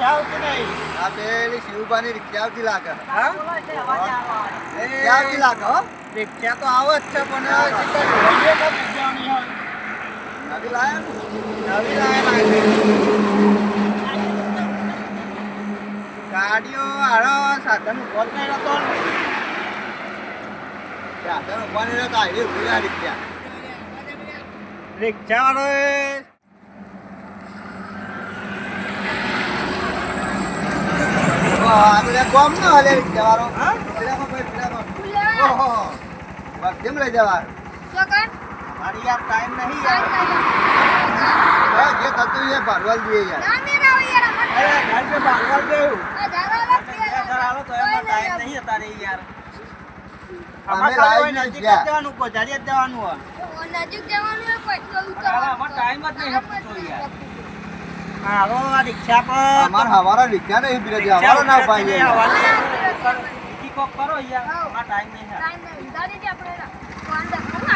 રિક્ષા આવતી નહીં. આ પેલી શિવબાની રિક્ષા આવતી લાગે. હા? રિક્ષા આવતી લાગે હો. રિક્ષા તો આવે જ છે પણ નવી લાયા ગાડીઓ હારો સાધન ઉભો કર્યો તો સાધન ઉપાડી રહ્યો તો આઈ ઉભી રિક્ષા. રિક્ષા વાળો આપણે કોમ ન હલે રિક્ષા વાળો. હા? ઓહો કેમ લઈ જવા? મારી યાર ટાઈમ નહીં યાર. જે થતું એ ભરવાલ દઈએ યાર. અરે ઘર પે ભાગવા દેવું. ઘર આવો તો એમાં ટાઈમ નહીં અત્યારે યાર. અમે અમારે લાવી નજીક જ ગયા. જવાનું કોજારી જ જવાનું હોય. અમારે ટાઈમ જ નહીં આપતો યાર. હારો આ રિક્ષા પર અમાર હવારો રિક્ષા નહીં ઉભી રહી. હવારો ના પાઈએ. બીજી કોક કરો યાર. અમારે ટાઈમ નહીં યાર.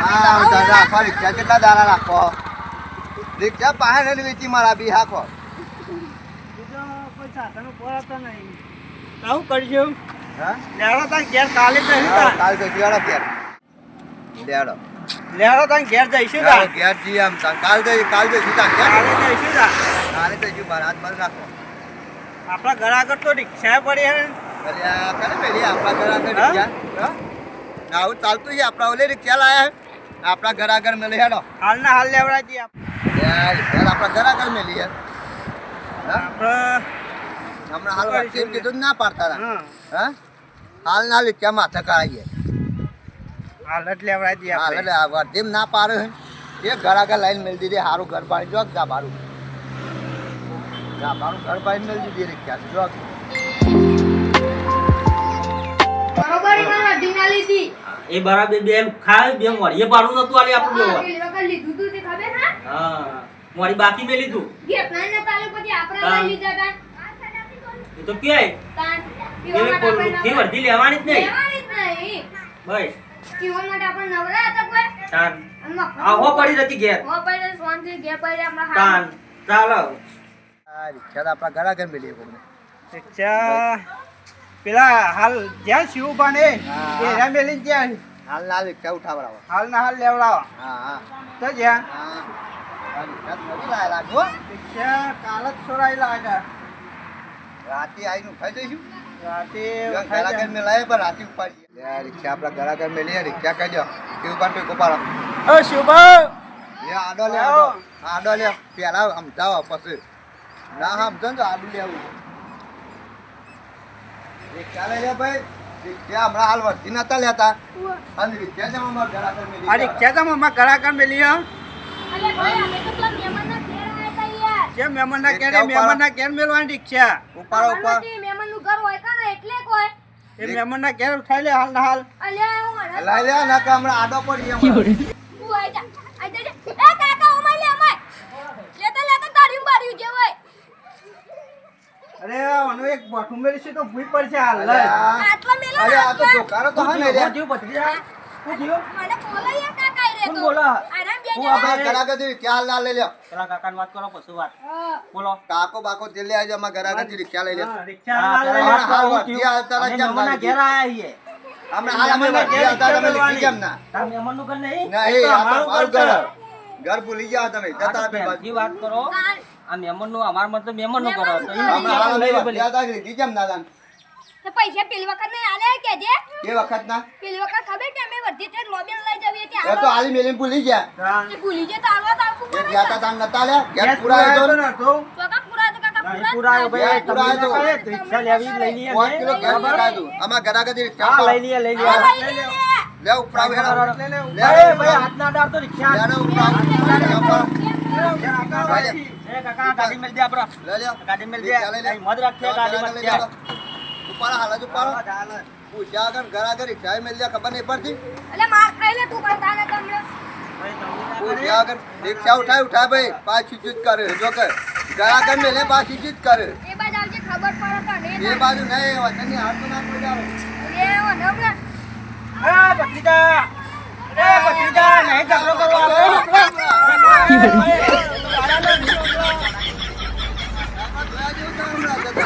હા દાદા રાખો રિક્ષા કેટલા દાડા રાખો. રિક્ષા પાસે ને વેચી મારા બી હાખો. બીજો કોઈ સાધન ઉપર હતો નહીં. તો શું કરશું? હા લેડો તાન ઘેર કાલે જઈશું તાન. કાલ તો જીવાડો ઘેર. લેડો લેડો તાન ઘેર જઈશું તાન. ઘેર જી આમ કાલ તો સીધા ઘેર. કાલે જઈશું તાન. કાલે તો જી બાર હાથ બંધ રાખો. આપણા ઘર આગળ તો રિક્ષા પડી હે. અલ્યા કરે પેલી આપણા ઘર આગળ રિક્ષા. હા? આવું ચાલતું છે આપણા ઓલે રિક્ષા લાયા હે. આપણા ઘર આગળ મેલી હેડો. હાલના હાલ લેવડાજી આપણા ઘર આગળ મેલી હે. હા? આપણે હમણાં હાલ એમ કીધું ના પાડતા હતા. હા હા હાલ ના રિક્ષા માથે કાઢીએ. હાલ જ લેવડાજી હાલ આપણે. એટલે આ વર્ધીમ ના પાડે હે. એ ઘર આગળ લાઈન મેલી દીધી. સારું ઘર પાડી જો ગાભારું ઘર પાડી મેલી દીધી રિક્ષા જો. બરોબર ઈમાં અઢીના લીધી. એ બરાબર બે એમ ખાય બે મોડીએ પાડું નતું આલે આપણું હા, બેવ. એ લોકો લીધું તું તે ખબર હા? હા મોડી બાકી મે લીધું. ગેપ ના તાલે પછી આપણે હા. લઈ લીધા તા. એ તો ક્યાંય તાન એ પીવા માટે કોઈ આપણે થી વર્ધી લેવાની જ નહીં. લેવાની જ નહીં. બસ પીવા માટે આપણે નવરા હતા કોઈ. તાન અને મફત આહો પડી હતી ઘેર. હો પડે સોનથી ઘેર પડે આપણા તાન હાથ. ચાલો આ રિક્ષા તો આપણા ઘર આગળ મેલી કોઈને. રિક્ષા પેલા હાલ જ્યાં શિવભા ને હા. એ મેલી જ્યાં હાલ ના રિક્ષા ઉઠાવડાવો. હાલના હાલ લેવડાવો હા હા તો જ્યાં હા આ રિક્ષા તો નથી લાયા લાગો. રિક્ષા કાલ જ છોડાઈ લાગ્યા રાતે આવીને ઉઠાઈ જઈશું. રાતે ઘર આગળ મેલાય પણ રાતે ઉપાડીએ. લે, રિક્ષા આપણા ઘર આગળ મેલી હે. રિક્ષા કહી દો એ ઉપર ટેકો પાડો. ઓ શિવભા એ આડો લે આડો. આડો લે પેલા સમજાવો પછી ના સમજો ને તો આડું લેવું. રિક્ષા લઈ લે ભાઈ. રિક્ષા હમણાં હાલ વર્તી નતા લેતા અને રિક્ષા જેમ અમારા ઘર આગળ મેલી આ રિક્ષા તો મમ્મા ઘર આગળ મેલી હો. અલે ભાઈ અમે તો પેલા મહેમાનના ઘેર આયા તા યાર. કેમ મહેમાનના ઘેર રિક્ષા ઉપાડો. મહેમાનના ઘેર મેલવાની રિક્ષા ઉપાડો ઉપર. અમારમાંથી મહેમાનનું ઘર હોય કાં ને એટલે કોઈ. એ મહેમાનના ઘેર ઉઠાઈ લે હાલના હાલ અલ્યા હું હણા લઈ લે ના કે હમણાં આડો પડી તું આઈ જા. આઈ જા. એ કાકા ઓમાય લે ઓમાય. લેતા તાર્યું બાર્યું જે હોય. અરે આનો એક બોઠું મેલી છે તો ભૂઈ પડશે હાલ લે આટલા મેલો અરે આ તો ને દુકાનો તો હા મેલ્યા. જીવ પથરી શું થયું? મને બોલાય કાકા રે કોણ તો. બોલા? આરામ બે હું જણા. અમારા ઘર આગળથી રિક્ષા હાલ ના લઈ લ્યો. પેલા કાકાની વાત કરો પછી વાત હા. બોલો. કાકો બાકો તે લઈ આવજો. અમારા ઘર આગળથી રિક્ષા લઈ લ્યો. હા, રિક્ષા હા, હાલ પેલા લે. વાત કરો, હાલ શું વર્ધી થયું? આવતા અમે કેમ મહેમાનના લાગી? ઘેર આયા છીએ. હમણાં હાલ અમે વર્ધી આવતા તમે લીધી કેમ ના? તાર મહેમાનનું ઘર નહીં? નહીં, આ તો અમારું મારું ઘર ઘર. ઘર ભૂલી ગયા તમે. આ તો જતા આપી બાજુ. પહેલથી વાત કરો. તાર. આ મહેમાનનું અમાર મત મહેમાનનું કરો તો ઈ મહેમાનનું હમણાં હાલ અમે લઈ વર્ધી આવતા લીધી કેમ ના જાણ? તો પૈસા પેલી વખત નહીં આલે કેજે. એ વખત ના પેલી વખત ખબર કે અમે વર્ધી તે લોબેન લઈ જવી હતી એ તો આલી મેલીને ભૂલી ગયા. હા. એ ભૂલી જે તો આલવા તો આખું એ કરે ગયા તા તાન નતા લ્યા. ઘેર ગેસ પુરાયો પુરાયો તો તો નતો. તો કામ પૂરા તો કાકા નહીં પૂરા પુરાયો ભાઈ ગેસ પુરાયો તો. તમે ના રિક્ષા લેવી લઈ લઈએ 5 કિલો ઘેર પુરાયું તું. અમારા ઘર આગળથી રિક્ષા હા ઉપાડો. લઈ લઈએ લઈ આ લઈએ લઈ લે લે ઉપરાવ હેડો. લે લે લે, એ ભાઈ હાથ ના ડાળ તો રિક્ષા લેડો ઉપરાવ. એ કાકા ગાડી મેલ દે આપડે લે લ્યો. ગાડી મેલ દે રિક્ષા લઈ લે. અહીં મત રાખજે ગાડી મત દે ઉપાડો હાલ જ ઉપાડો. પૂછ્યા આગળ ઘર આગળ રિક્ષા મેલી દે ખબર નહીં પડતી. એટલે માર ખાઈ લે તું બતાને તમને પૂછ્યા આગળ રિક્ષા ઉઠાય ભાઈ. પાછી ચીજ કરે જો કે ઘર આગળ મેલે પાછી ચીજ કરે. એ બાજુ આવજે ખબર પડે તો ને એ બાજુ નહીં વચનની હાથ તો ના પડી જાવ. એ ઓનમને એ ભત્રીજા નહીં ઝઘડો કરવો આવે હમણાં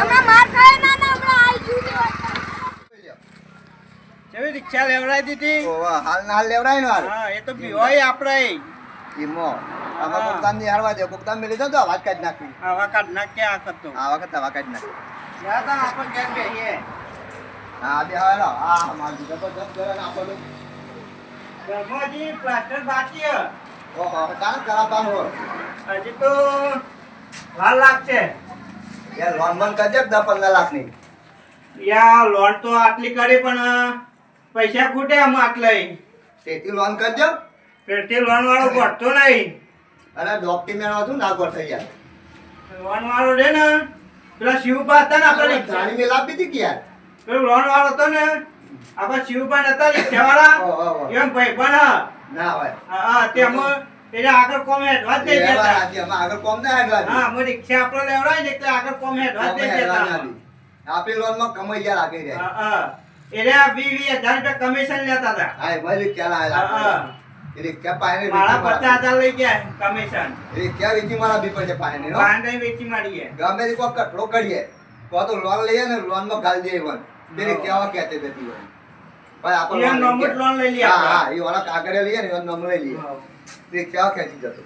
રિક્ષા લેવડાવી દીધી. ઓવા હાલ ના હાલ લેવડાય ને હાલ હા, એ તો બીવાય આપણે. ઈમો આમાં કોકતાન ની હારવા દે કોકતાન મેલી દો તો અવાજ કાઢ નાખી આવા કાઢ નાખે આ કરતો. આ વખત અવાજ કાઢ નાખી જા તાણ આપણે ઘેર બેહીએ. હા બે હાલો આ મારી જબરદસ્ત કરે ને આપણો ઘરમાં હજી પ્લાસ્ટર બાકી છે. ઓહો કાન કરાવવાનું હોય હજી તો વાર લાગશે. યાર લોન બંધ કરજે 10-15 લાખ ની યા લોન તો આટલી કરી પણ પૈસા ખૂટે આમ આટલાય. તેથી લોન કરજો પેટી લોન વાળો ભરતો નહીં. અરે ડોક્યુમેન્ટ હતું ના ગોળ થઈ યાર લોન વાળો રે ને પેલા શિવપા હતા ને આપણે ગાડી મેલ આપી હતી કે યાર પેલો લોન વાળો હતો ને આપણે શિવપા હતા રિક્ષા વાળા ઓહો એમ ભાઈ પણ ના હોય હા તેમાં એને આગળ કોમ હેડવા જ દઈ દેતા. આમાં આગળ કોમ ના હેડવા હા અમે રિક્ષા આપણે લેવડાવી ને એટલે આગળ કોમ હેડવા જ દઈ દેતા. આપણી લોન માં કમાઈ ગયા લાગે રે હા હા એને 20,000 રૂપિયા કમિશન લેતા હતા. હા ભાઈ ક્યાં હા લાયા હા એ ક્યાં પાયને મારા 50,000 લઈ ગયા કમિશન. એ ક્યાં વેચી મારા બી પડે પાયને નો પાંડે વેચી મારીએ. ગમે તે કોઈ કઠડો કરીએ તો લોન લઈએ ને લોન માં ગાલ દે વન તેરે કેવા કહેતે દેતી હોય ભાઈ એ આપણે નંબર લોન લઈ લઈએ હા આપણે. હા એ વાળા કાગળે લઈએ ને એ નંબર લઈ લઈએ તે કેવા ખેંચી જતો